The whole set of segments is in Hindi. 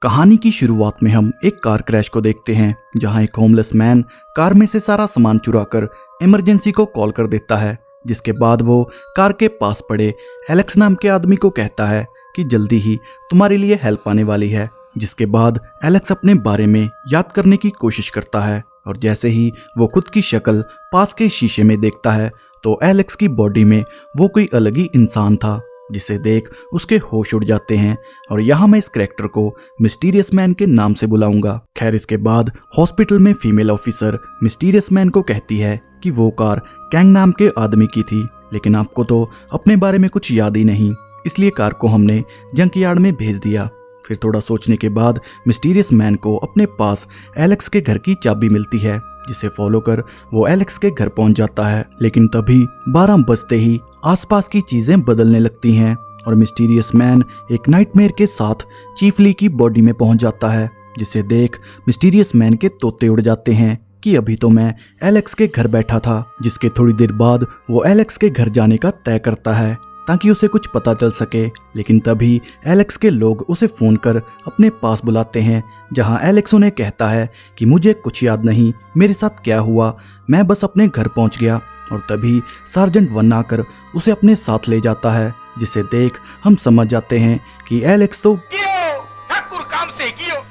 कहानी की शुरुआत में हम एक कार क्रैश को देखते हैं जहां एक होमलेस मैन कार में से सारा सामान चुराकर इमरजेंसी को कॉल कर देता है। जिसके बाद वो कार के पास पड़े एलेक्स नाम के आदमी को कहता है कि जल्दी ही तुम्हारे लिए हेल्प आने वाली है। जिसके बाद एलेक्स अपने बारे में याद करने की कोशिश करता है और जैसे ही वो खुद की शक्ल पास के शीशे में देखता है तो एलेक्स की बॉडी में वो कोई अलग ही इंसान था, जिसे देख उसके होश उड़ जाते हैं। और यहाँ मैं इस कैरेक्टर को मिस्टीरियस मैन के नाम से बुलाऊंगा। खैर, इसके बाद हॉस्पिटल में फीमेल ऑफिसर मिस्टीरियस मैन को कहती है कि वो कार कैंग नाम के आदमी की थी, लेकिन आपको तो अपने बारे में कुछ याद ही नहीं, इसलिए कार को हमने जंक यार्ड में भेज दिया। फिर थोड़ा सोचने के बाद मिस्टीरियस मैन को अपने पास एलेक्स के घर की चाबी मिलती है, जिसे फॉलो कर वो एलेक्स के घर पहुंच जाता है। लेकिन तभी 12 बजते ही आसपास की चीजें बदलने लगती हैं और मिस्टीरियस मैन एक नाइटमेयर के साथ चीफ ली की बॉडी में पहुंच जाता है, जिसे देख मिस्टीरियस मैन के तोते उड़ जाते हैं कि अभी तो मैं एलेक्स के घर बैठा था। जिसके थोड़ी देर बाद वो एलेक्स के घर जाने का तय करता है ताकि उसे कुछ पता चल सके। लेकिन तभी एलेक्स के लोग उसे फोन कर अपने पास बुलाते हैं, जहां एलेक्स उन्हें कहता है कि मुझे कुछ याद नहीं, मेरे साथ क्या हुआ, मैं बस अपने घर पहुंच गया। और तभी सार्जेंट वन आकर उसे अपने साथ ले जाता है, जिसे देख हम समझ जाते हैं कि एलेक्स तो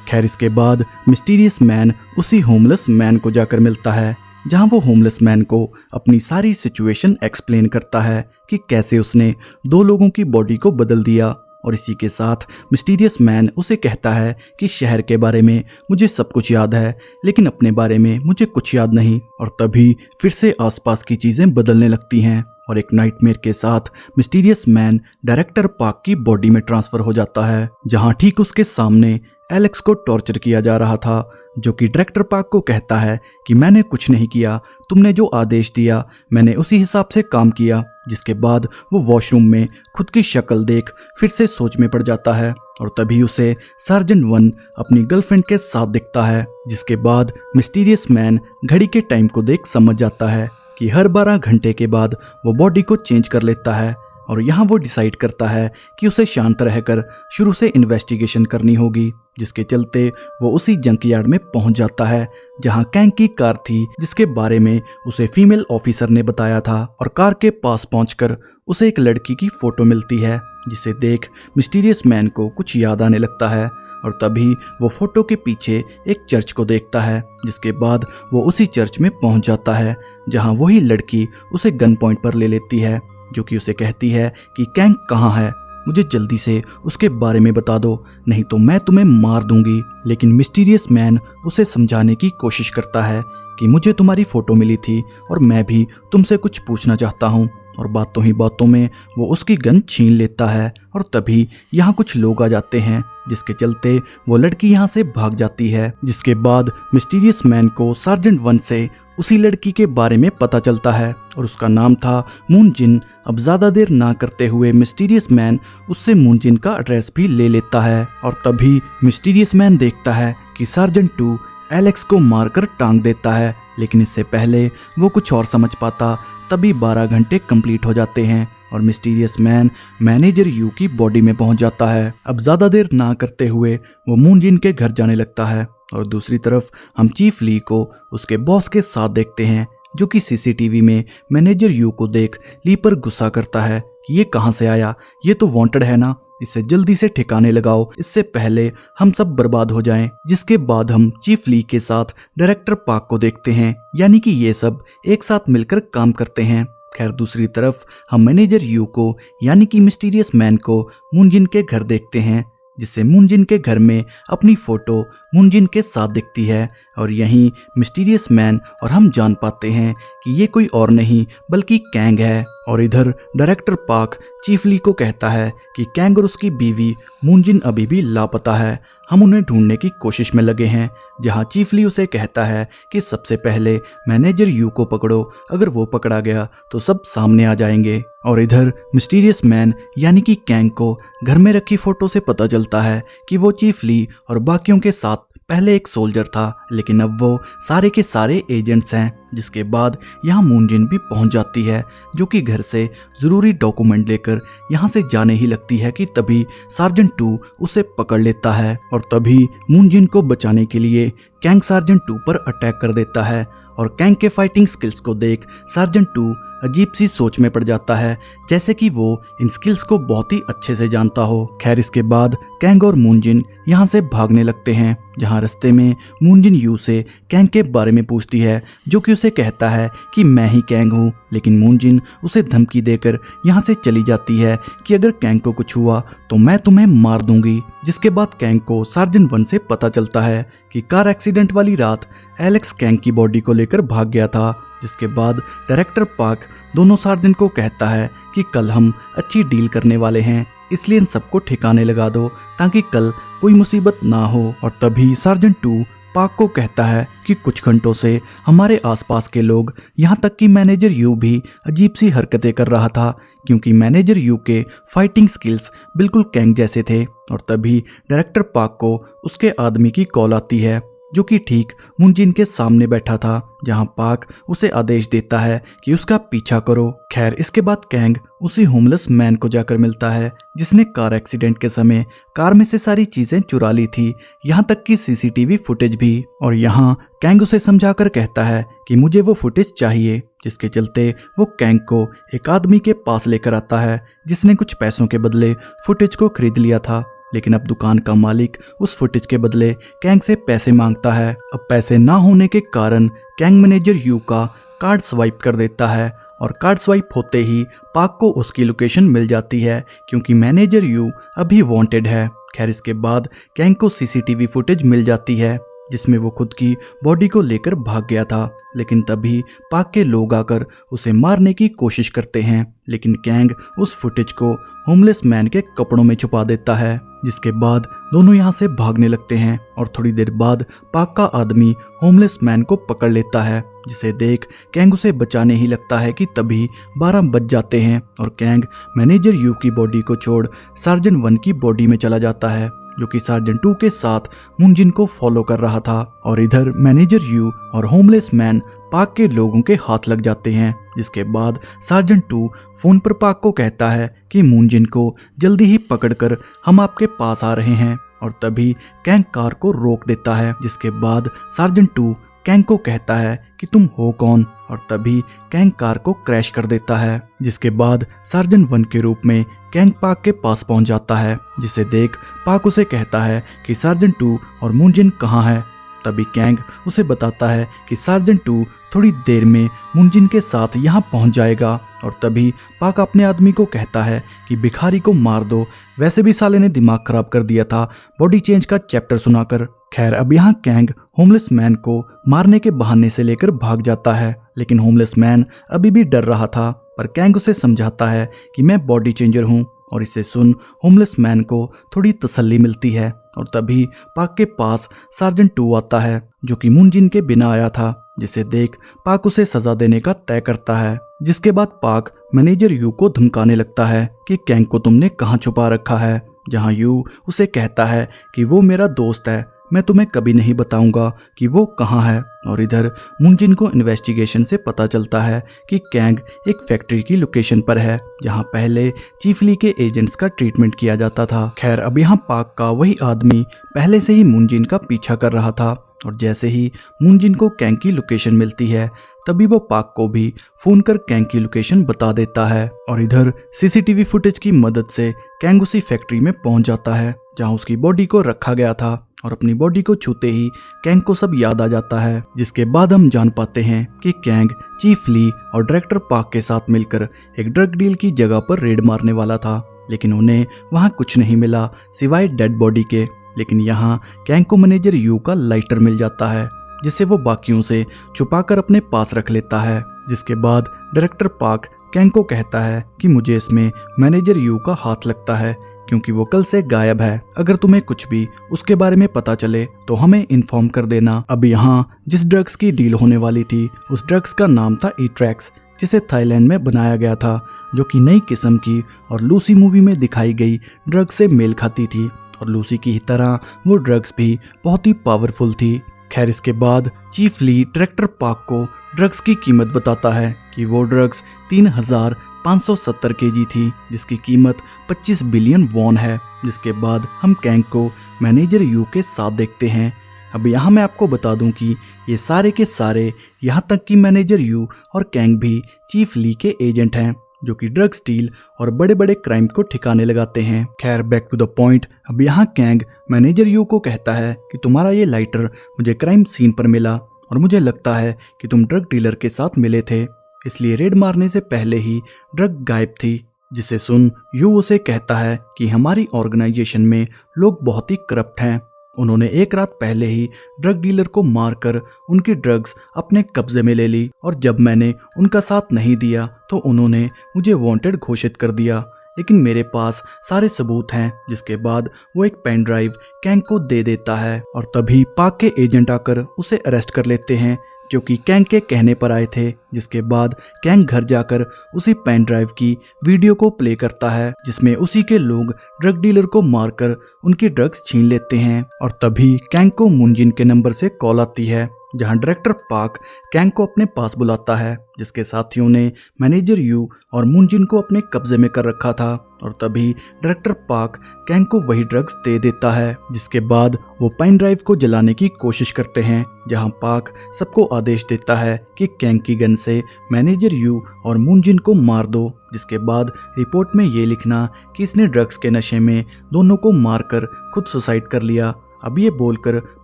खैर, इसके बाद मिस्टीरियस मैन उसी होमलेस मैन को जाकर मिलता है, जहां वो होमलेस मैन को अपनी सारी सिचुएशन एक्सप्लेन करता है कि कैसे उसने 2 लोगों की बॉडी को बदल दिया। और इसी के साथ मिस्टीरियस मैन उसे कहता है कि शहर के बारे में मुझे सब कुछ याद है, लेकिन अपने बारे में मुझे कुछ याद नहीं। और तभी फिर से आसपास की चीजें बदलने लगती हैं और एक नाइटमेयर के साथ मिस्टीरियस मैन डायरेक्टर पार्क की बॉडी में ट्रांसफर हो जाता है, जहां ठीक उसके सामने एलेक्स को टॉर्चर किया जा रहा था, जो कि डायरेक्टर पार्क को कहता है कि मैंने कुछ नहीं किया, तुमने जो आदेश दिया मैंने उसी हिसाब से काम किया। जिसके बाद वो वॉशरूम में खुद की शक्ल देख फिर से सोच में पड़ जाता है और तभी उसे सार्जेंट वन अपनी गर्लफ्रेंड के साथ दिखता है। जिसके बाद मिस्टीरियस मैन घड़ी के टाइम को देख समझ जाता है कि हर 12 घंटे के बाद वो बॉडी को चेंज कर लेता है। और यहाँ वो डिसाइड करता है कि उसे शांत रहकर शुरू से इन्वेस्टिगेशन करनी होगी, जिसके चलते वो उसी जंक यार्ड में पहुंच जाता है जहां कैंग की कार थी, जिसके बारे में उसे फीमेल ऑफिसर ने बताया था। और कार के पास पहुंचकर उसे एक लड़की की फोटो मिलती है, जिसे देख मिस्टीरियस मैन को कुछ याद आने लगता है। और तभी वो फोटो के पीछे एक चर्च को देखता है, जिसके बाद वो उसी चर्च में पहुंच जाता है, जहां वही लड़की उसे गन पॉइंट पर ले लेती है, जो कि उसे कहती है कि कैंग कहाँ है, मुझे जल्दी से उसके बारे में बता दो, नहीं तो मैं तुम्हें मार दूंगी। लेकिन मिस्टीरियस मैन उसे समझाने की कोशिश करता है कि मुझे तुम्हारी फोटो मिली थी और मैं भी तुमसे कुछ पूछना चाहता हूँ। और बातों ही बातों में वो उसकी गन छीन लेता है और तभी यहाँ कुछ लोग आ जाते हैं, जिसके चलते वो लड़की यहाँ से भाग जाती है। जिसके बाद मिस्टीरियस मैन को सार्जेंट वन से उसी लड़की के बारे में पता चलता है और उसका नाम था मून जिन। अब ज्यादा देर ना करते हुए मिस्टीरियस मैन उससे मून जिन का एड्रेस भी ले लेता है। और तभी मिस्टीरियस मैन देखता है कि सार्जेंट 2 एलेक्स को मारकर टांग देता है, लेकिन इससे पहले वो कुछ और समझ पाता तभी 12 घंटे कंप्लीट हो जाते हैं और मिस्टीरियस मैन मैनेजर यू की बॉडी में पहुंच जाता है। अब ज्यादा देर ना करते हुए वो मून जिन के घर जाने लगता है और दूसरी तरफ हम चीफ ली को उसके बॉस के साथ देखते हैं, जो कि सीसीटीवी में मैनेजर यू को देख ली पर गुस्सा करता है कि ये कहां से आया, ये तो वांटेड है ना, इसे जल्दी से ठिकाने लगाओ, इससे पहले हम सब बर्बाद हो जाएं। जिसके बाद हम चीफ ली के साथ डायरेक्टर पार्क को देखते हैं, यानी कि ये सब एक साथ मिलकर काम करते हैं। खैर, दूसरी तरफ हम मैनेजर यू को यानी कि मिस्टीरियस मैन को मूनजिन के घर देखते हैं, जिससे मूनजिन के घर में अपनी फोटो मूनजिन के साथ दिखती है। और यहीं मिस्टीरियस मैन और हम जान पाते हैं कि ये कोई और नहीं बल्कि कैंग है। और इधर डायरेक्टर पार्क चीफ ली को कहता है कि कैंग और उसकी बीवी मूनजिन अभी भी लापता है, हम उन्हें ढूंढने की कोशिश में लगे हैं। जहां चीफ ली उसे कहता है कि सबसे पहले मैनेजर यू को पकड़ो, अगर वो पकड़ा गया तो सब सामने आ जाएंगे। और इधर मिस्टीरियस मैन यानी कि कैंग को घर में रखी फोटो से पता चलता है कि वो चीफ ली और बाकियों के साथ पहले एक सोल्जर था, लेकिन अब वो सारे के सारे एजेंट्स हैं। जिसके बाद यहाँ मूनजिन भी पहुंच जाती है, जो कि घर से ज़रूरी डॉक्यूमेंट लेकर यहाँ से जाने ही लगती है कि तभी सार्जेंट 2 उसे पकड़ लेता है और तभी मूनजिन को बचाने के लिए कैंग सार्जेंट 2 पर अटैक कर देता है। और कैंग के फाइटिंग स्किल्स को देख सार्जेंट 2 अजीब सी सोच में पड़ जाता है, जैसे कि वो इन स्किल्स को बहुत ही अच्छे से जानता हो। खैर इसके बाद कैंग और मूनजिन यहाँ से भागने लगते हैं, जहाँ रास्ते में मूनजिन यू से कैंग के बारे में पूछती है, जो कि उसे कहता है कि मैं ही कैंग हूँ। लेकिन मूनजिन उसे धमकी देकर यहाँ से चली जाती है कि अगर कैंग को कुछ हुआ तो मैं तुम्हें मार दूंगी। जिसके बाद कैंग को सार्जेंट 1 से पता चलता है कि कार एक्सीडेंट वाली रात एलेक्स कैंग की बॉडी को लेकर भाग गया था। जिसके बाद डायरेक्टर पार्क दोनों सार्जेंट को कहता है कि कल हम अच्छी डील करने वाले हैं, इसलिए इन सबको ठिकाने लगा दो ताकि कल कोई मुसीबत ना हो। और तभी सार्जेंट 2 पार्क को कहता है कि कुछ घंटों से हमारे आसपास के लोग, यहाँ तक कि मैनेजर यू भी अजीब सी हरकतें कर रहा था, क्योंकि मैनेजर यू के फाइटिंग स्किल्स बिल्कुल कैंग जैसे थे। और तभी डायरेक्टर पार्क को उसके आदमी की कॉल आती है, जो कि ठीक मूनजिन के सामने बैठा था, जहां पार्क उसे आदेश देता है कि उसका पीछा करो। खैर इसके बाद कैंग उसी होमलेस मैन को जाकर मिलता है, जिसने कार एक्सीडेंट के समय कार में से सारी चीजें चुरा ली थी, यहाँ तक कि सीसीटीवी फुटेज भी। और यहाँ कैंग उसे समझाकर कहता है कि मुझे वो फुटेज चाहिए, जिसके चलते वो कैंग को एक आदमी के पास लेकर आता है, जिसने कुछ पैसों के बदले फुटेज को खरीद लिया था। लेकिन अब दुकान का मालिक उस फुटेज के बदले कैंग से पैसे मांगता है। अब पैसे ना होने के कारण कैंग मैनेजर यू का कार्ड स्वाइप कर देता है, और कार्ड स्वाइप होते ही पार्क को उसकी लोकेशन मिल जाती है, क्योंकि मैनेजर यू अभी वांटेड है। खैर इसके बाद कैंग को सीसीटीवी फुटेज मिल जाती है, जिसमें वो खुद की बॉडी को लेकर भाग गया था। लेकिन तभी पार्क के लोग आकर उसे मारने की कोशिश करते हैं, लेकिन कैंग उस फुटेज को होमलेस मैन के कपड़ों में छुपा देता है। जिसके बाद दोनों यहाँ से भागने लगते हैं, और थोड़ी देर बाद पार्क का आदमी होमलेस मैन को पकड़ लेता है, जिसे देख कैंग उसे बचाने ही लगता है कि तभी 12 बज जाते हैं, और कैंग मैनेजर यू की बॉडी को छोड़ सार्जेंट 1 की बॉडी में चला जाता है, जो कि सार्जेंट 2 के साथ मूनजिन को फॉलो कर रहा था। और इधर मैनेजर यू और होमलेस मैन पार्क के लोगों के हाथ लग जाते हैं। जिसके बाद सार्जेंट 2 फोन पर पार्क को कहता है कि मूनजिन को जल्दी ही पकड़कर हम आपके पास आ रहे हैं। और तभी कैंग कार को रोक देता है। जिसके बाद सार्जेंट 2 कैंग को कहता है कि तुम हो कौन, और तभी कैंग कार को क्रैश कर देता है। जिसके बाद सार्जेंट 1 के रूप में कैंग पार्क के पास पहुंच जाता है, जिसे देख पार्क उसे कहता है कि सार्जेंट 2 और मूनजिन कहाँ है। तभी कैंग उसे बताता है कि सार्जेंट 2 थोड़ी देर में मूनजिन के साथ यहाँ पहुंच जाएगा। और तभी पार्क अपने आदमी को कहता है कि भिखारी को मार दो, वैसे भी साले ने दिमाग खराब कर दिया था बॉडी चेंज का चैप्टर सुनाकर। खैर अब यहाँ कैंग होमलेस मैन को मारने के बहाने से लेकर भाग जाता है, लेकिन होमलेस मैन अभी भी डर रहा था। पर कैंग उसे समझाता है कि मैं बॉडी चेंजर हूँ, और इसे सुन होमलेस मैन को थोड़ी तसल्ली मिलती है। और तभी पार्क के पास सार्जेंट 2 आता है, जो कि मूनजिन के बिना आया था, जिसे देख पार्क उसे सजा देने का तय करता है। जिसके बाद पार्क मैनेजर यू को धमकाने लगता है कि कैंग को तुमने कहाँ छुपा रखा है, जहाँ यू उसे कहता है कि वो मेरा दोस्त है, मैं तुम्हें कभी नहीं बताऊंगा कि वो कहाँ है। और इधर मूनजिन को इन्वेस्टिगेशन से पता चलता है कि कैंग एक फैक्ट्री की लोकेशन पर है, जहां पहले चीफ ली के एजेंट्स का ट्रीटमेंट किया जाता था। खैर अब यहाँ पार्क का वही आदमी पहले से ही मूनजिन का पीछा कर रहा था, और जैसे ही मूनजिन को कैंग की लोकेशन मिलती है, तभी वो पार्क को भी फोन कर कैंग की लोकेशन बता देता है। और इधर सीसीटीवी फुटेज की मदद से कैंग उसी फैक्ट्री में पहुंच जाता है, जहां उसकी बॉडी को रखा गया था। और अपनी बॉडी को छूते ही कैंग को सब याद आ जाता है। जिसके बाद हम जान पाते हैं कि कैंग चीफ ली और डायरेक्टर पार्क के साथ मिलकर एक ड्रग डील की जगह पर रेड मारने वाला था, लेकिन उन्हें वहां कुछ नहीं मिला सिवाय डेड बॉडी के। लेकिन यहाँ कैंग को मैनेजर यू का लाइटर मिल जाता है, जिसे वो बाकियों से छुपाकर अपने पास रख लेता है। जिसके बाद डायरेक्टर पार्क कैंग को कहता है कि मुझे इसमें मैनेजर यू का हाथ लगता है, क्योंकि वो कल से गायब है। अगर तुम्हें कुछ भी उसके बारे में पता चले तो हमें इन्फॉर्म कर देना। अब यहाँ जिस ड्रग्स की डील होने वाली थी, उस ड्रग्स का नाम था ईट्रैक्स, जिसे थाईलैंड में बनाया गया था, जो कि नई किस्म की और लूसी मूवी में दिखाई गई ड्रग से मेल खाती थी। और लूसी की ही तरह वो ड्रग्स भी बहुत ही पावरफुल थी। खैर इसके बाद चीफ ली डायरेक्टर पार्क को ड्रग्स की कीमत बताता है कि वो ड्रग्स 3570 केजी थी, जिसकी कीमत 25 बिलियन वॉन है। जिसके बाद हम कैंग को मैनेजर यू के साथ देखते हैं। अब यहाँ मैं आपको बता दूं कि ये सारे के सारे, यहाँ तक कि मैनेजर यू और कैंग भी चीफ ली के एजेंट हैं, जो कि ड्रग स्टील और बड़े बड़े क्राइम को ठिकाने लगाते हैं। खैर बैक टू द पॉइंट, अब यहाँ कैंग मैनेजर यू को कहता है कि तुम्हारा ये लाइटर मुझे क्राइम सीन पर मिला और मुझे लगता है कि तुम ड्रग डीलर के साथ मिले थे, इसलिए रेड मारने से पहले ही ड्रग गायब थी। जिसे सुन यू उसे कहता है कि हमारी ऑर्गेनाइजेशन में लोग बहुत ही करप्ट हैं। उन्होंने एक रात पहले ही ड्रग डीलर को मारकर उनकी ड्रग्स अपने कब्जे में ले ली और जब मैंने उनका साथ नहीं दिया तो उन्होंने मुझे वांटेड घोषित कर दिया, लेकिन मेरे पास सारे सबूत हैं। जिसके बाद वो एक पेन ड्राइव कैंग को दे देता है और तभी पाक के एजेंट आकर उसे अरेस्ट कर लेते हैं, जो कि कैंग के कहने पर आए थे। जिसके बाद कैंग घर जाकर उसी पेन ड्राइव की वीडियो को प्ले करता है, जिसमें उसी के लोग ड्रग डीलर को मारकर उनकी ड्रग्स छीन लेते हैं। और तभी कैंग को मुनजिन के नंबर से कॉल आती है, जहां डायरेक्टर पार्क कैंग को अपने पास बुलाता है, जिसके साथियों ने मैनेजर यू और मुनजिन को अपने कब्जे में कर रखा था। और तभी डायरेक्टर पार्क कैंग को वही ड्रग्स दे देता है। जिसके बाद वो पेन ड्राइव को जलाने की कोशिश करते हैं, जहां पार्क सबको आदेश देता है कि कैंग की गन से मैनेजर यू और मुनजिन को मार दो। जिसके बाद रिपोर्ट में ये लिखना कि इसने ड्रग्स के नशे में दोनों को मारकर खुद सुसाइड कर लिया। अब ये बोलकर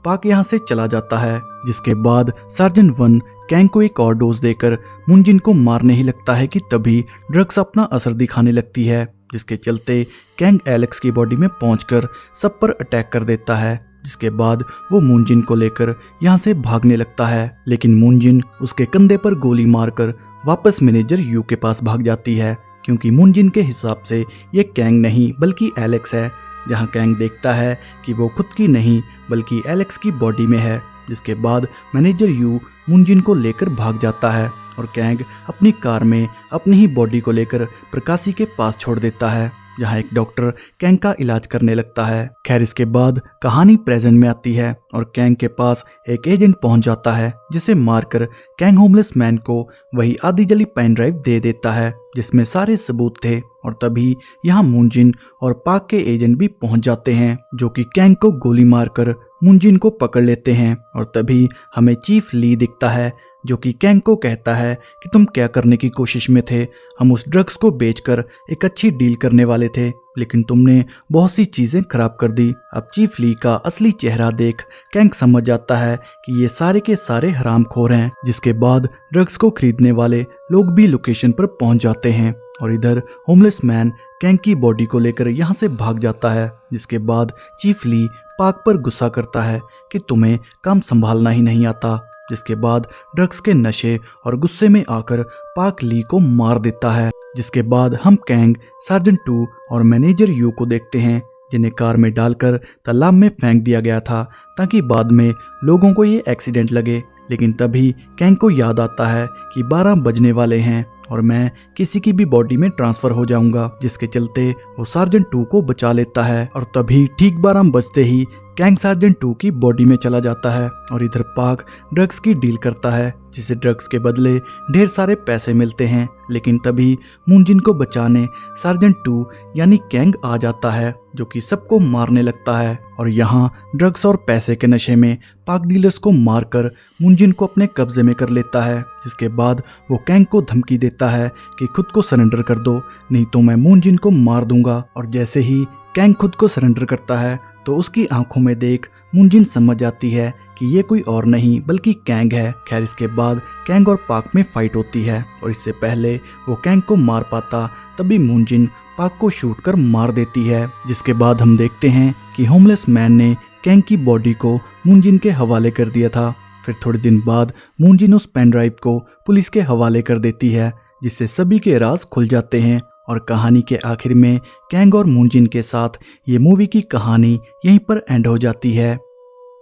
पाक यहाँ से चला जाता है। जिसके बाद सार्जेंट वन कैंग को एक और डोज देकर मुनजिन को मारने ही लगता है कि तभी ड्रग्स अपना असर दिखाने लगती है, जिसके चलते कैंग एलेक्स की बॉडी में पहुंचकर सब पर अटैक कर देता है। जिसके बाद वो मुनजिन को लेकर यहाँ से भागने लगता है, लेकिन मुनजिन उसके कंधे पर गोली मारकर वापस मैनेजर यू के पास भाग जाती है, क्योंकि मुनजिन के हिसाब से ये कैंग नहीं बल्कि एलेक्स है। जहां कैंग देखता है कि वो खुद की नहीं बल्कि एलेक्स की बॉडी में है। जिसके बाद मैनेजर यू मुनजिन को लेकर भाग जाता है और कैंग अपनी कार में अपनी ही बॉडी को लेकर प्रकाशी के पास छोड़ देता है, जहां एक डॉक्टर कैंग का इलाज करने लगता है। खैर इसके बाद कहानी प्रेजेंट में आती है और कैंग के पास एक एजेंट पहुंच जाता है, जिसे मारकर कैंग होमलेस मैन को वही आधी जली पेन ड्राइव दे देता है, जिसमें सारे सबूत थे। और तभी यहाँ मुनजिन और पाक के एजेंट भी पहुंच जाते हैं, जो कि कैंग को गोली मारकर मुनजिन को पकड़ लेते हैं। और तभी हमें चीफ ली दिखता है, जो कि कैंग को कहता है कि तुम क्या करने की कोशिश में थे। हम उस ड्रग्स को बेचकर एक अच्छी डील करने वाले थे, लेकिन तुमने बहुत सी चीजें खराब कर दी। अब चीफ ली का असली चेहरा देख कैंग समझ जाता है कि ये सारे के सारे हरामखोर हैं। जिसके बाद ड्रग्स को खरीदने वाले लोग भी लोकेशन पर पहुंच जाते हैं और इधर होमलेस मैन कैंग की बॉडी को लेकर यहाँ से भाग जाता है। जिसके बाद चीफ ली पाक पर गुस्सा करता है कि तुम्हें काम संभालना ही नहीं आता। जिसके बाद ड्रग्स के नशे और गुस्से में आकर पाक ली को मार देता है। जिसके बाद हम कैंग, सार्जेंट टू और मैनेजर यू को देखते हैं, जिन्हें कार में डालकर तालाब में फेंक दिया गया था ताकि बाद में लोगों को ये एक्सीडेंट लगे। लेकिन तभी कैंग को याद आता है कि 12 बजने वाले हैं और मैं किसी की भी बॉडी में ट्रांसफर हो जाऊंगा, जिसके चलते वो सार्जेंट टू को बचा लेता है। और तभी ठीक 12 बजते ही कैंग सार्जेंट टू की बॉडी में चला जाता है और इधर पाक ड्रग्स की डील करता है, जिसे ड्रग्स के बदले ढेर सारे पैसे मिलते हैं। लेकिन तभी मुनजिन को बचाने सार्जेंट टू यानी कैंग आ जाता है, जो कि सबको मारने लगता है। और यहाँ ड्रग्स और पैसे के नशे में पाक डीलर्स को मारकर मुनजिन को अपने कब्जे में कर लेता है। जिसके बाद वो कैंग को धमकी देता है कि खुद को सरेंडर कर दो, नहीं तो मैं मुनजिन को मार दूंगा। और जैसे ही कैंग खुद को सरेंडर करता है तो उसकी आंखों में देख मुनजिन समझ जाती है कि ये कोई और नहीं बल्कि कैंग है। खैर इसके बाद कैंग और पाक में फाइट होती है और इससे पहले वो कैंग को मार पाता तभी मुनजिन पाक को शूट कर मार देती है। जिसके बाद हम देखते हैं कि होमलेस मैन ने कैंग की बॉडी को मुनजिन के हवाले कर दिया था। फिर थोड़े दिन बाद मुनजिन उस पेन ड्राइव को पुलिस के हवाले कर देती है, जिससे सभी के राज खुल जाते हैं। और कहानी के आखिर में कैंग और मुनजिन के साथ ये मूवी की कहानी यहीं पर एंड हो जाती है।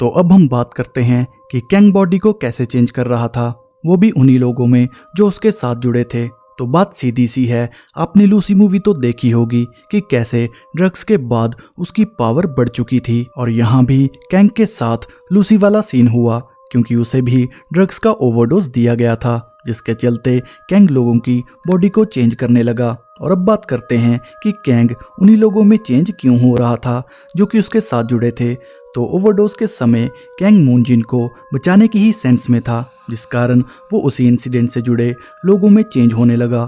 तो अब हम बात करते हैं कि कैंग बॉडी को कैसे चेंज कर रहा था, वो भी उन्हीं लोगों में जो उसके साथ जुड़े थे। तो बात सीधी सी है, आपने लूसी मूवी तो देखी होगी कि कैसे ड्रग्स के बाद उसकी पावर बढ़ चुकी थी, और यहाँ भी कैंग के साथ लूसी वाला सीन हुआ क्योंकि उसे भी ड्रग्स का ओवरडोज दिया गया था, जिसके चलते कैंग लोगों की बॉडी को चेंज करने लगा। और अब बात करते हैं कि कैंग उन्हीं लोगों में चेंज क्यों हो रहा था जो कि उसके साथ जुड़े थे। तो ओवरडोज के समय कैंग मूनजिन को बचाने की ही सेंस में था, जिस कारण वो उसी इंसिडेंट से जुड़े लोगों में चेंज होने लगा।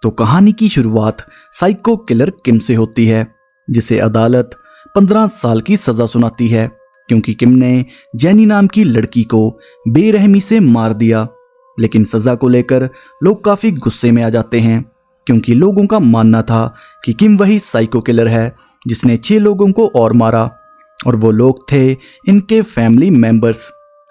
तो कहानी की शुरुआत साइको किलर किम से होती है, जिसे अदालत 15 साल की सजा सुनाती है क्योंकि किम ने जेनी नाम की लड़की को बेरहमी से मार दिया। लेकिन सजा को लेकर लोग काफी गुस्से में आ जाते हैं क्योंकि लोगों का मानना था कि किम वही साइको किलर है जिसने 6 लोगों को और मारा, और वो लोग थे इनके फैमिली मेंबर्स।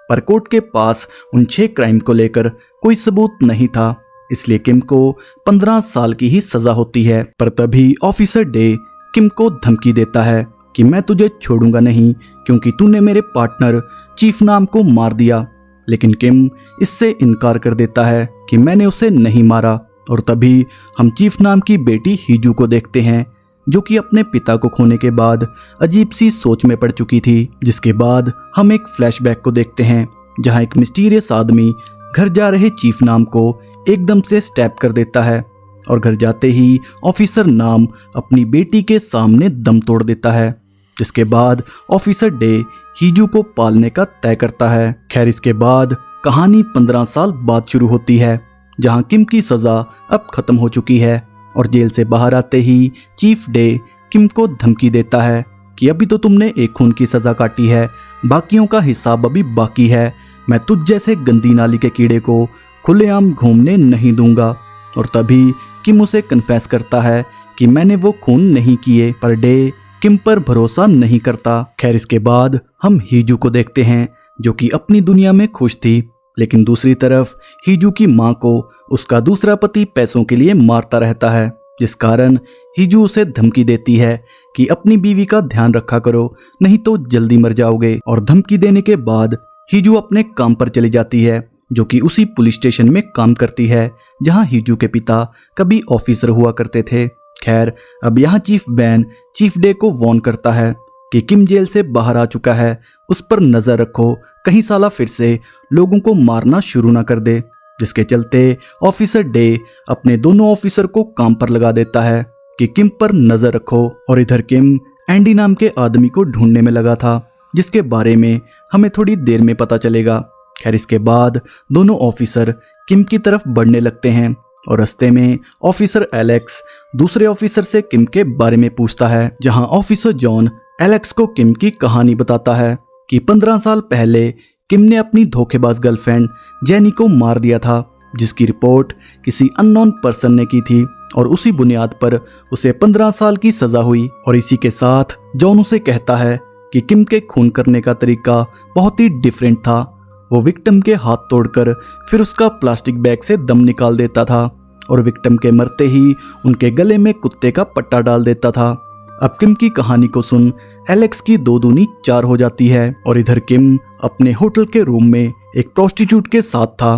पर कोर्ट के पास उन 6 क्राइम को लेकर कोई सबूत नहीं था, इसलिए किम को 15 साल की ही सजा होती है। पर तभी ऑफिसर डे किम को धमकी देता है कि मैं तुझे छोड़ूंगा नहीं क्योंकि तूने मेरे पार्टनर चीफ नाम को मार दिया। लेकिन किम इससे इनकार कर देता है कि मैंने उसे नहीं मारा। और तभी हम चीफ नाम की बेटी हीजू को देखते हैं जो कि अपने पिता को खोने के बाद अजीब सी सोच में पड़ चुकी थी। जिसके बाद हम एक फ्लैशबैक को देखते हैं जहां एक मिस्टीरियस आदमी घर जा रहे चीफ नाम को एकदम से स्टैप कर देता है, और घर जाते ही ऑफिसर नाम अपनी बेटी के सामने दम तोड़ देता है। जिसके बाद ऑफिसर डे हीजू को पालने का तय करता है। खैर, इसके बाद कहानी 15 साल बाद शुरू होती है जहां किम की सजा अब खत्म हो चुकी है, और जेल से बाहर आते ही चीफ डे किम को धमकी देता है कि अभी तो तुमने एक खून की सजा काटी है, बाकियों का हिसाब अभी बाकी है। मैं तुझ जैसे गंदी नाली के कीड़े को खुलेआम घूमने नहीं दूंगा। और तभी किम उसे कन्फेस करता है कि मैंने वो खून नहीं किए, पर डे किम पर भरोसा नहीं करता। खैर, इसके बाद हम हीजू को देखते हैं जो कि अपनी दुनिया में खुश थी, लेकिन दूसरी तरफ हीजू की मां को उसका दूसरा पति पैसों के लिए मारता रहता है, जिस कारण हीजू उसे धमकी देती है कि अपनी बीवी का ध्यान रखा करो, नहीं तो जल्दी मर जाओगे। और धमकी देने के बाद हीजू अपने काम पर चली जाती है जो कि उसी पुलिस स्टेशन में काम करती है जहां हीजू के पिता कभी ऑफिसर हुआ करते थे। खैर, अब यहाँ चीफ बैन चीफ डे को वार्न करता है कि किम जेल से बाहर आ चुका है, उस पर नजर रखो, कहीं साला फिर से लोगों को मारना शुरू ना कर दे। जिसके चलते ऑफिसर डे अपने दोनों ऑफिसर को काम पर लगा देता है कि किम पर नजर रखो। और इधर किम एंडी नाम के आदमी को ढूंढने में लगा था, जिसके बारे में हमें थोड़ी देर में पता चलेगा। खैर, इसके बाद दोनों ऑफिसर किम की तरफ बढ़ने लगते हैं, और रास्ते में ऑफिसर एलेक्स दूसरे ऑफिसर से किम के बारे में पूछता है, जहां ऑफिसर जॉन एलेक्स को किम की कहानी बताता है कि 15 साल पहले किम ने अपनी धोखेबाज गर्लफ्रेंड जेनी को मार दिया था, जिसकी रिपोर्ट किसी अननोन पर्सन ने की थी, और उसी बुनियाद पर उसे 15 साल की सजा हुई। और इसी के साथ जॉन उसे कहता है कि किम के खून करने का तरीका बहुत ही डिफरेंट था। वो विक्टिम के हाथ तोड़कर फिर उसका प्लास्टिक बैग से दम निकाल देता था, और विक्टिम के मरते ही उनके गले में कुत्ते का पट्टा डाल देता था। अब किम की कहानी को सुन एलेक्स की 2 दूनी 4 हो जाती है। और इधर किम अपने होटल के रूम में एक प्रोस्टिट्यूट के साथ था,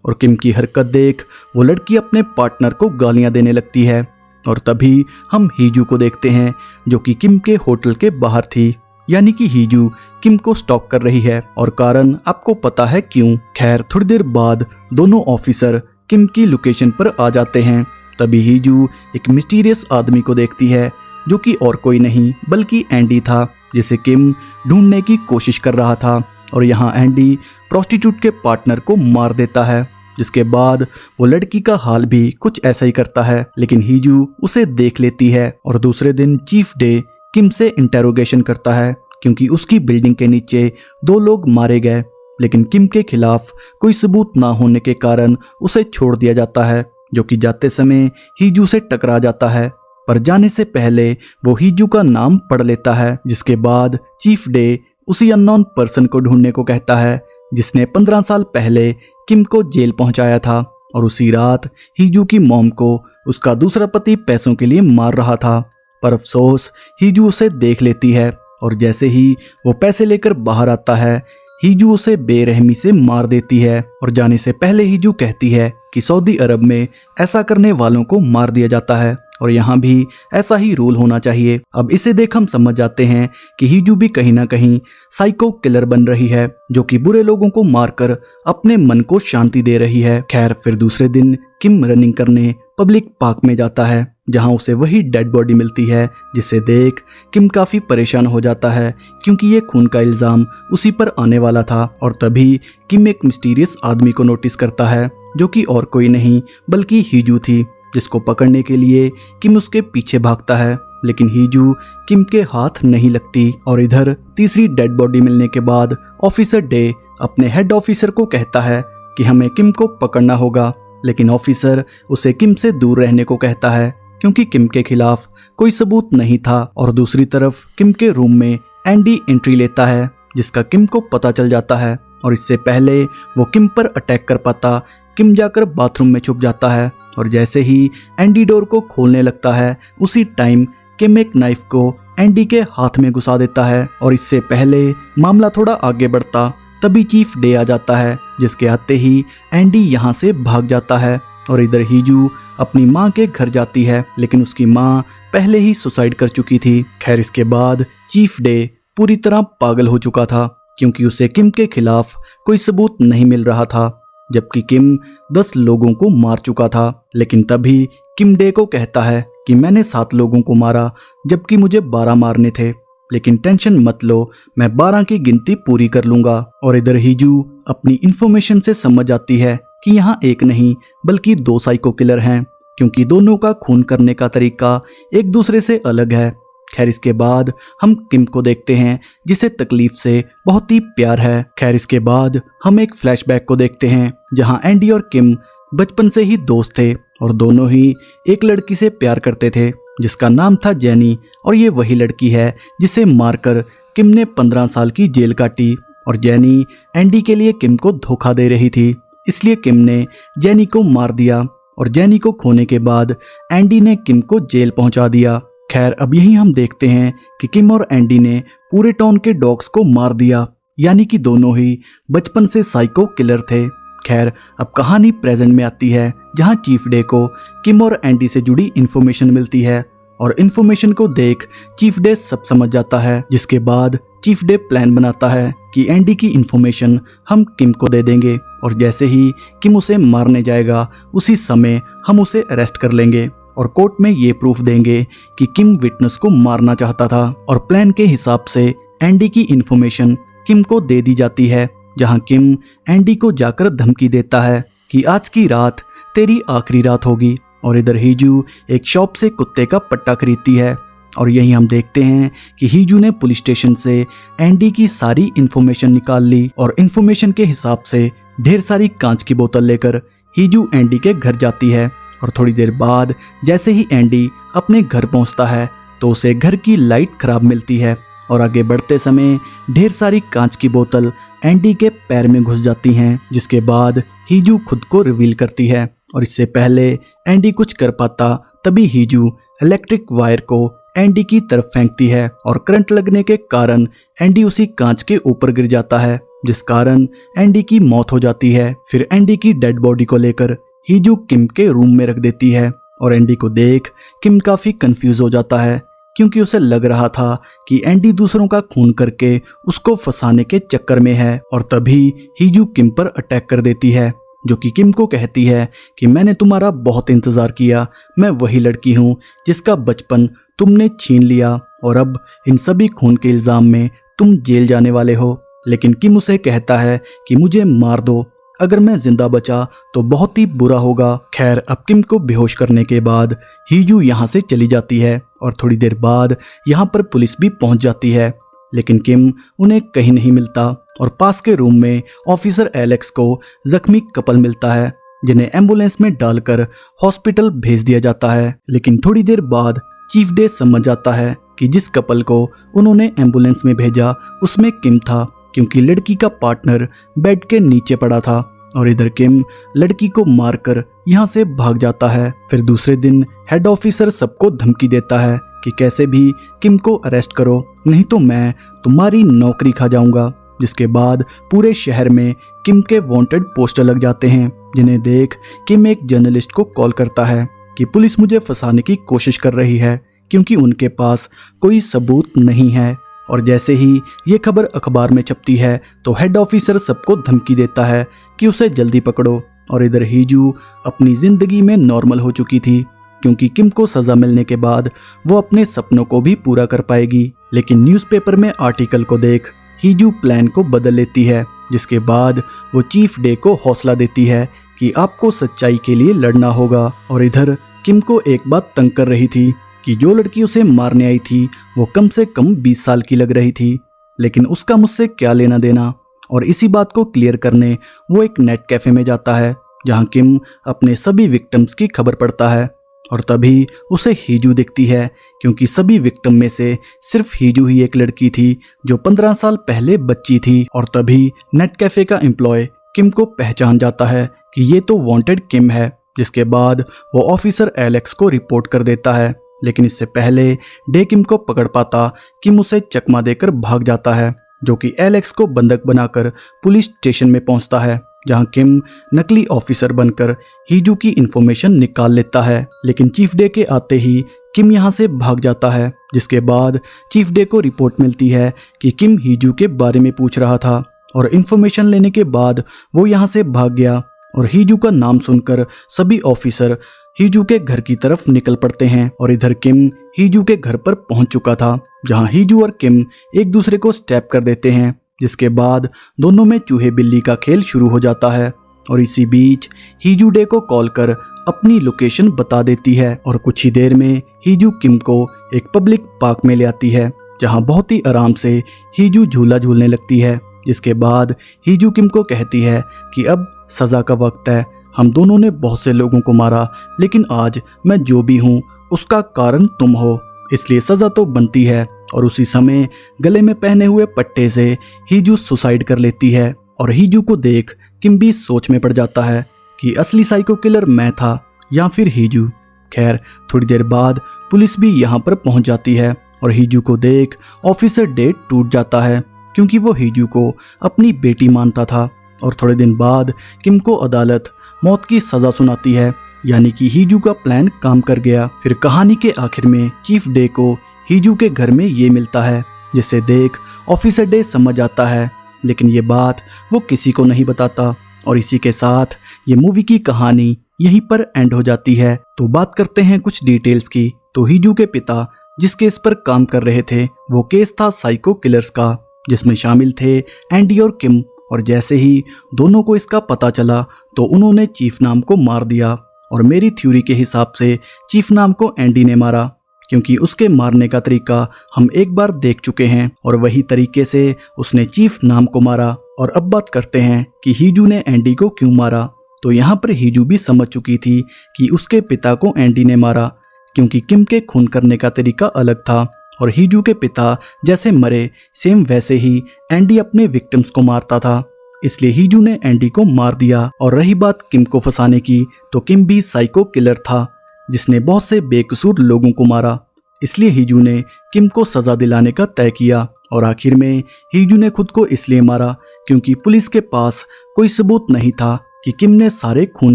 और किम की हरकत देख वो लड़की अपने पार्टनर को गालियां देने लगती है। और तभी हम हीजू को देखते हैं जो कि किम के होटल के बाहर थी, यानी कि हीजू किम को स्टॉक कर रही है, और कारण आपको पता है क्यों। खैर, थोड़ी देर बाद दोनों ऑफिसर किम की लोकेशन पर आ जाते हैं। तभी हीजू एक मिस्टीरियस आदमी को देखती है जो कि और कोई नहीं बल्कि एंडी था, जिसे किम ढूंढने की कोशिश कर रहा था। और यहाँ एंडी प्रोस्टिट्यूट के पार्टनर को मार देता है, जिसके बाद वो लड़की का हाल भी कुछ ऐसा ही करता है, लेकिन हीजू उसे देख लेती है। और दूसरे दिन चीफ डे किम से इंटेरोगेशन करता है क्योंकि उसकी बिल्डिंग के नीचे 2 लोग मारे गए, लेकिन किम के खिलाफ कोई सबूत ना होने के कारण उसे छोड़ दिया जाता है, जो कि जाते समय हीजू से टकरा जाता है। पर जाने से पहले वो हीजू का नाम पढ़ लेता है, जिसके बाद चीफ डे उसी अननोन पर्सन को ढूंढने को कहता है जिसने 15 साल पहले किम को जेल पहुंचाया था, और उसी रात हीजू की मॉम को उसका दूसरा पति पैसों के लिए मार रहा था। पर अफसोस हीजू उसे देख लेती है और जैसे ही वो पैसे लेकर बाहर आता है, हीजू उसे बेरहमी से मार देती है और जाने से पहले हीजू कहती है कि सऊदी अरब में ऐसा करने वालों को मार दिया जाता है और यहाँ भी ऐसा ही रूल होना चाहिए। अब इसे देख हम समझ जाते हैं कि हीजू भी कहीं ना कहीं साइको किलर बन रही है, जो कि बुरे लोगों को मारकर अपने मन को शांति दे रही है। खैर, फिर दूसरे दिन किम रनिंग करने पब्लिक पार्क में जाता है, जहां उसे वही डेड बॉडी मिलती है, जिसे देख किम काफी परेशान हो जाता है क्योंकि ये खून का इल्जाम उसी पर आने वाला था। और तभी किम एक मिस्टीरियस आदमी को नोटिस करता है, जो कि और कोई नहीं बल्कि हीजू थी, जिसको पकड़ने के लिए किम उसके पीछे भागता है, लेकिन हीजू किम के हाथ नहीं लगती। और इधर तीसरी डेड बॉडी मिलने के बाद ऑफिसर डे अपने हेड ऑफिसर को कहता है कि हमें किम को पकड़ना होगा, लेकिन ऑफिसर उसे किम से दूर रहने को कहता है क्योंकि किम के खिलाफ कोई सबूत नहीं था। और दूसरी तरफ किम के रूम में एंडी एंट्री लेता है, जिसका किम को पता चल जाता है और इससे पहले वो किम पर अटैक कर पाता, किम जाकर बाथरूम में छुप जाता है। और जैसे ही एंडी डोर को खोलने लगता है, उसी टाइम किम एक नाइफ को एंडी के हाथ में घुसा देता है। और इससे पहले मामला थोड़ा आगे बढ़ता, तभी चीफ डे आ जाता है, जिसके आते ही एंडी यहाँ से भाग जाता है। और इधर हीजू अपनी माँ के घर जाती है, लेकिन उसकी माँ पहले ही सुसाइड कर चुकी थी। खैर, इसके बाद चीफ डे पूरी तरह पागल हो चुका था क्योंकि उसे किम के खिलाफ कोई सबूत नहीं मिल रहा था, जबकि किम 10 लोगों को मार चुका था। लेकिन तभी किम डे को कहता है कि मैंने 7 लोगों को मारा जबकि मुझे 12 मारने थे, लेकिन टेंशन मत लो, मैं 12 की गिनती पूरी कर लूंगा। और इधर हीजू अपनी इंफॉर्मेशन से समझ आती है कि यहाँ एक नहीं बल्कि 2 साइको किलर हैं, क्योंकि दोनों का खून करने का तरीका एक दूसरे से अलग है। खैर, इसके बाद हम किम को देखते हैं, जिसे तकलीफ से बहुत ही प्यार है। खैर, इसके बाद हम एक फ्लैशबैक को देखते हैं, जहां एंडी और किम बचपन से ही दोस्त थे और दोनों ही एक लड़की से प्यार करते थे, जिसका नाम था जेनी। और ये वही लड़की है जिसे मारकर किम ने 15 साल की जेल काटी। और जेनी एंडी के लिए किम को धोखा दे रही थी, इसलिए किम ने जेनी को मार दिया। और जेनी को खोने के बाद एंडी ने किम को जेल पहुंचा दिया। खैर, अब यही हम देखते हैं कि किम और एंडी ने पूरे टाउन के डॉग्स को मार दिया, यानी कि दोनों ही बचपन से साइको किलर थे। खैर, अब कहानी प्रेजेंट में आती है, जहां चीफ डे को किम और एंडी से जुड़ी इन्फॉर्मेशन मिलती है और इन्फॉर्मेशन को देख चीफ डे सब समझ जाता है, जिसके बाद चीफ डे प्लान बनाता है कि एंडी की इन्फॉर्मेशन हम किम को दे देंगे और जैसे ही किम उसे मारने जाएगा, उसी समय हम उसे अरेस्ट कर लेंगे और कोर्ट में ये प्रूफ देंगे कि किम विटनेस को मारना चाहता था। और प्लान के हिसाब से एंडी की इन्फॉर्मेशन किम को दे दी जाती है, जहां किम एंडी को जाकर धमकी देता है कि आज की रात तेरी आखिरी रात होगी। और इधर हीजू एक शॉप से कुत्ते का पट्टा खरीदती है और यही हम देखते हैं कि हीजू ने पुलिस स्टेशन से एंडी की सारी इन्फॉर्मेशन निकाल ली और इन्फॉर्मेशन के हिसाब से ढेर सारी कांच की बोतल लेकर हीजू एंडी के घर जाती है। और थोड़ी देर बाद जैसे ही एंडी अपने घर पहुंचता है तो उसे घर की लाइट खराब मिलती है और आगे बढ़ते समय ढेर सारी कांच की बोतल एंडी के पैर में घुस जाती हैं, जिसके बाद हीजू खुद को रिवील करती है। और इससे पहले एंडी कुछ कर पाता, तभी हीजू इलेक्ट्रिक वायर को एंडी की तरफ फेंकती है और करंट लगने के कारण एंडी उसी कांच के ऊपर गिर जाता है, जिस कारण एंडी की मौत हो जाती है। फिर एंडी की डेड बॉडी को लेकर हीजू किम के रूम में रख देती है और एंडी को देख किम काफी कंफ्यूज हो जाता है, क्योंकि उसे लग रहा था कि एंडी दूसरों का खून करके उसको फंसाने के चक्कर में है। और तभी हीजू किम पर अटैक कर देती है, जो कि किम को कहती है कि मैंने तुम्हारा बहुत इंतजार किया, मैं वही लड़की हूँ जिसका बचपन तुमने छीन लिया और अब इन सभी खून के इल्जाम में तुम जेल जाने वाले हो। लेकिन किम उसे कहता है कि मुझे मार दो, अगर मैं जिंदा बचा तो बहुत ही बुरा होगा। खैर, अब किम को बेहोश करने के बाद हीजू यहाँ से चली जाती है और थोड़ी देर बाद यहाँ पर पुलिस भी पहुँच जाती है, लेकिन किम उन्हें कहीं नहीं मिलता। और पास के रूम में ऑफिसर एलेक्स को जख्मी कपल मिलता है, जिन्हें एम्बुलेंस में डालकर हॉस्पिटल भेज दिया जाता है। लेकिन थोड़ी देर बाद चीफ डे समझ जाता है कि जिस कपल को उन्होंने एम्बुलेंस में भेजा उसमें किम था, क्योंकि लड़की का पार्टनर बेड के नीचे पड़ा था। और इधर किम लड़की को मारकर यहाँ से भाग जाता है। फिर दूसरे दिन हेड ऑफिसर सबको धमकी देता है कि कैसे भी किम को अरेस्ट करो नहीं तो मैं तुम्हारी नौकरी खा जाऊंगा। जिसके बाद पूरे शहर में किम के वांटेड पोस्टर लग जाते हैं, जिन्हें देख किम एक जर्नलिस्ट को कॉल करता है कि पुलिस मुझे फंसाने की कोशिश कर रही है क्योंकि उनके पास कोई सबूत नहीं है। और जैसे ही ये खबर अखबार में छपती है तो हेड ऑफिसर सबको धमकी देता है कि उसे जल्दी पकड़ो। और इधर हीजू अपनी जिंदगी में नॉर्मल हो चुकी थी क्योंकि किम को सजा मिलने के बाद वो अपने सपनों को भी पूरा कर पाएगी। लेकिन न्यूज़पेपर में आर्टिकल को देख हीजू प्लान को बदल लेती है, जिसके बाद वो चीफ डे को हौसला देती है कि आपको सच्चाई के लिए लड़ना होगा। और इधर किम को एक बात तंग कर रही थी कि जो लड़की उसे मारने आई थी वो कम से कम 20 साल की लग रही थी, लेकिन उसका मुझसे क्या लेना देना। और इसी बात को क्लियर करने वो एक नेट कैफे में जाता है जहां किम अपने सभी विक्टिम्स की खबर पढ़ता है। और तभी उसे हीजू दिखती है क्योंकि सभी विक्टिम में से सिर्फ हीजू ही एक लड़की थी जो 15 साल पहले बच्ची थी। और तभी नेट कैफे का एम्प्लॉय किम को पहचान जाता है कि ये तो वांटेड किम है। जिसके बाद वो ऑफिसर एलेक्स को रिपोर्ट कर देता है, लेकिन इससे पहले डे किम को पकड़ पाता किम उसे चकमा देकर भाग जाता है, जो कि एलेक्स को बंधक बनाकर पुलिस स्टेशन में पहुंचता है जहां किम नकली ऑफिसर बनकर हीजू की इंफॉर्मेशन निकाल लेता है। लेकिन चीफ डे के आते ही किम यहां से भाग जाता है, जिसके बाद चीफ डे को रिपोर्ट मिलती है कि किम हीजू के बारे में पूछ रहा था। और इंफॉर्मेशन लेने के बाद वो यहां से भाग गया। और हीजू का नाम सुनकर सभी ऑफिसर हीजू के घर की तरफ निकल पड़ते हैं। और इधर किम हीजू के घर पर पहुंच चुका था जहां हीजू और किम एक दूसरे को स्टैप कर देते हैं, जिसके बाद दोनों में चूहे बिल्ली का खेल शुरू हो जाता है। और इसी बीच हीजू डे को कॉल कर अपनी लोकेशन बता देती है। और कुछ ही देर में हीजू किम को एक पब्लिक पार्क में ले आती है जहां बहुत ही आराम से हीजू झूला झूलने लगती है। जिसके बाद हीजू किम को कहती है कि अब सजा का वक्त है, हम दोनों ने बहुत से लोगों को मारा, लेकिन आज मैं जो भी हूँ उसका कारण तुम हो, इसलिए सजा तो बनती है। और उसी समय गले में पहने हुए पट्टे से हीजू सुसाइड कर लेती है। और हीजू को देख किम भी सोच में पड़ जाता है कि असली साइको किलर मैं था या फिर हीजू। खैर थोड़ी देर बाद पुलिस भी यहाँ पर पहुँच जाती है और हीजू को देख ऑफिसर डे टूट जाता है क्योंकि वो हीजू को अपनी बेटी मानता था। और थोड़े दिन बाद किम को अदालत मौत की सजा सुनाती है, यानी कि हीजू का प्लान काम कर गया। फिर कहानी के आखिर में चीफ डे को हीजू के घर में ये मिलता है, जिसे देख ऑफिसर डे समझ आता है, लेकिन ये बात वो किसी को नहीं बताता। और इसी के साथ ये मूवी की कहानी यहीं पर एंड हो जाती है। तो बात करते हैं कुछ डिटेल्स की। तो हीजू के पिता जिस केस पर काम कर रहे थे वो केस था साइको किलर्स का, जिसमें शामिल थे एंडी और किम। और जैसे ही दोनों को इसका पता चला तो उन्होंने चीफ नाम को मार दिया। और मेरी थ्योरी के हिसाब से चीफ नाम को एंडी ने मारा, क्योंकि उसके मारने का तरीका हम एक बार देख चुके हैं और वही तरीके से उसने चीफ नाम को मारा। और अब बात करते हैं कि हीजू ने एंडी को क्यों मारा। तो यहाँ पर हीजू भी समझ चुकी थी कि उसके पिता को एंडी ने मारा, क्योंकि किम के खून करने का तरीका अलग था और हीजू के पिता जैसे मरे सेम वैसे ही एंडी अपने विक्टिम्स को मारता था, इसलिए हीजू ने एंडी को मार दिया। और रही बात किम को फंसाने की, तो किम भी साइको किलर था जिसने बहुत से बेकसूर लोगों को मारा, इसलिए हीजू ने किम को सजा दिलाने का तय किया। और आखिर में हीजू ने खुद को इसलिए मारा क्योंकि पुलिस के पास कोई सबूत नहीं था कि किम ने सारे खून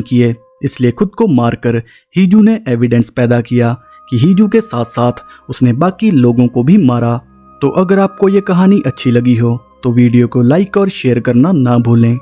किए, इसलिए खुद को मारकर हीजू ने एविडेंस पैदा किया कि हीजू के साथ साथ उसने बाकी लोगों को भी मारा। तो अगर आपको ये कहानी अच्छी लगी हो तो वीडियो को लाइक और शेयर करना ना भूलें।